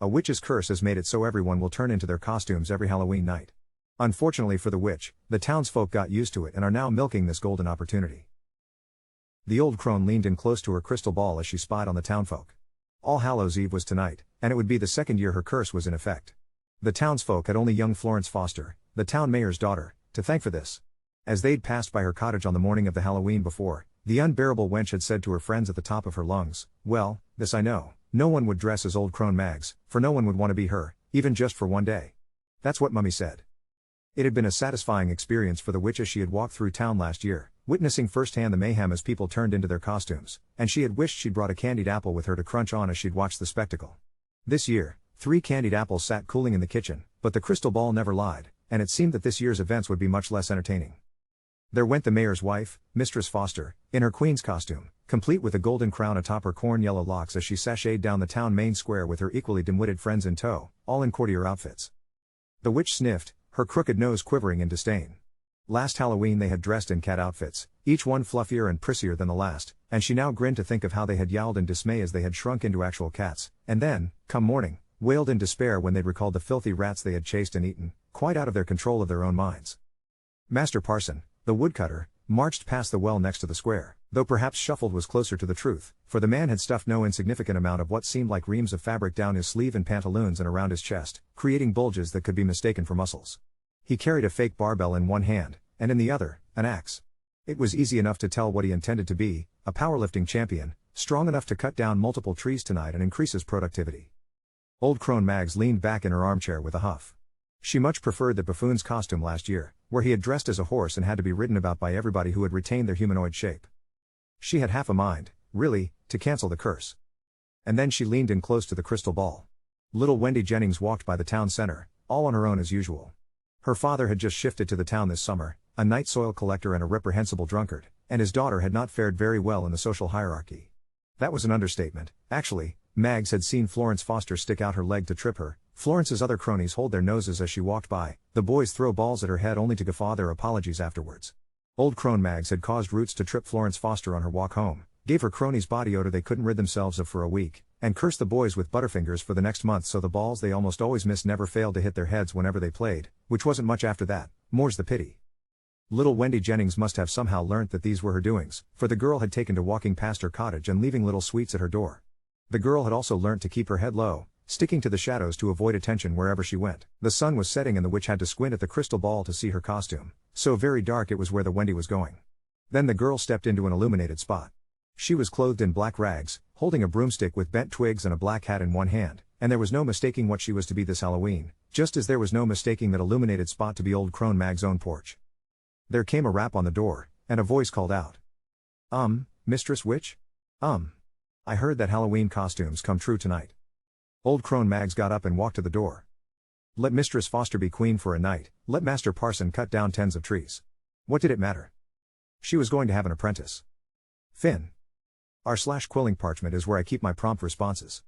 A witch's curse has made it so everyone will turn into their costumes every Halloween night. Unfortunately for the witch, the townsfolk got used to it and are now milking this golden opportunity. The old crone leaned in close to her crystal ball as she spied on the townfolk. All Hallows' Eve was tonight, and it would be the second year her curse was in effect. The townsfolk had only young Florence Foster, the town mayor's daughter, to thank for this. As they'd passed by her cottage on the morning of the Halloween before, the unbearable wench had said to her friends at the top of her lungs, "Well, this I know, no one would dress as old crone Mags, for no one would want to be her, even just for one day." That's what Mummy said. It had been a satisfying experience for the witch as she had walked through town last year, witnessing firsthand the mayhem as people turned into their costumes, and she had wished she'd brought a candied apple with her to crunch on as she'd watched the spectacle. This year, 3 candied apples sat cooling in the kitchen, but the crystal ball never lied, and it seemed that this year's events would be much less entertaining. There went the mayor's wife, Mistress Foster, in her queen's costume, complete with a golden crown atop her corn-yellow locks as she sashayed down the town main square with her equally dim-witted friends in tow, all in courtier outfits. The witch sniffed, her crooked nose quivering in disdain. Last Halloween they had dressed in cat outfits, each one fluffier and prissier than the last, and she now grinned to think of how they had yowled in dismay as they had shrunk into actual cats, and then, come morning, wailed in despair when they'd recalled the filthy rats they had chased and eaten, quite out of their control of their own minds. Master Parson, the woodcutter, marched past the well next to the square, though perhaps shuffled was closer to the truth, for the man had stuffed no insignificant amount of what seemed like reams of fabric down his sleeve and pantaloons and around his chest, creating bulges that could be mistaken for muscles. He carried a fake barbell in one hand, and in the other, an axe. It was easy enough to tell what he intended to be, a powerlifting champion, strong enough to cut down multiple trees tonight and increase his productivity. Old crone Mags leaned back in her armchair with a huff. She much preferred the buffoon's costume last year, where he had dressed as a horse and had to be ridden about by everybody who had retained their humanoid shape. She had half a mind, really, to cancel the curse. And then she leaned in close to the crystal ball. Little Wendy Jennings walked by the town center, all on her own as usual. Her father had just shifted to the town this summer, a night soil collector and a reprehensible drunkard, and his daughter had not fared very well in the social hierarchy. That was an understatement. Actually, Mags had seen Florence Foster stick out her leg to trip her, Florence's other cronies hold their noses as she walked by, the boys throw balls at her head only to guffaw their apologies afterwards. Old crone Mags had caused Roots to trip Florence Foster on her walk home, gave her cronies body odor they couldn't rid themselves of for a week, and cursed the boys with butterfingers for the next month so the balls they almost always missed never failed to hit their heads whenever they played, which wasn't much after that, more's the pity. Little Wendy Jennings must have somehow learnt that these were her doings, for the girl had taken to walking past her cottage and leaving little sweets at her door. The girl had also learnt to keep her head low, sticking to the shadows to avoid attention wherever she went. The sun was setting and the witch had to squint at the crystal ball to see her costume, so very dark it was where the Wendy was going. Then the girl stepped into an illuminated spot. She was clothed in black rags, holding a broomstick with bent twigs and a black hat in one hand, and there was no mistaking what she was to be this Halloween, just as there was no mistaking that illuminated spot to be old crone Mag's own porch. There came a rap on the door, and a voice called out. Mistress Witch? I heard that Halloween costumes come true tonight." Old crone Mags got up and walked to the door. Let Mistress Foster be queen for a night, let Master Parson cut down tens of trees. What did it matter? She was going to have an apprentice. Finn. r/quilling parchment is where I keep my prompt responses.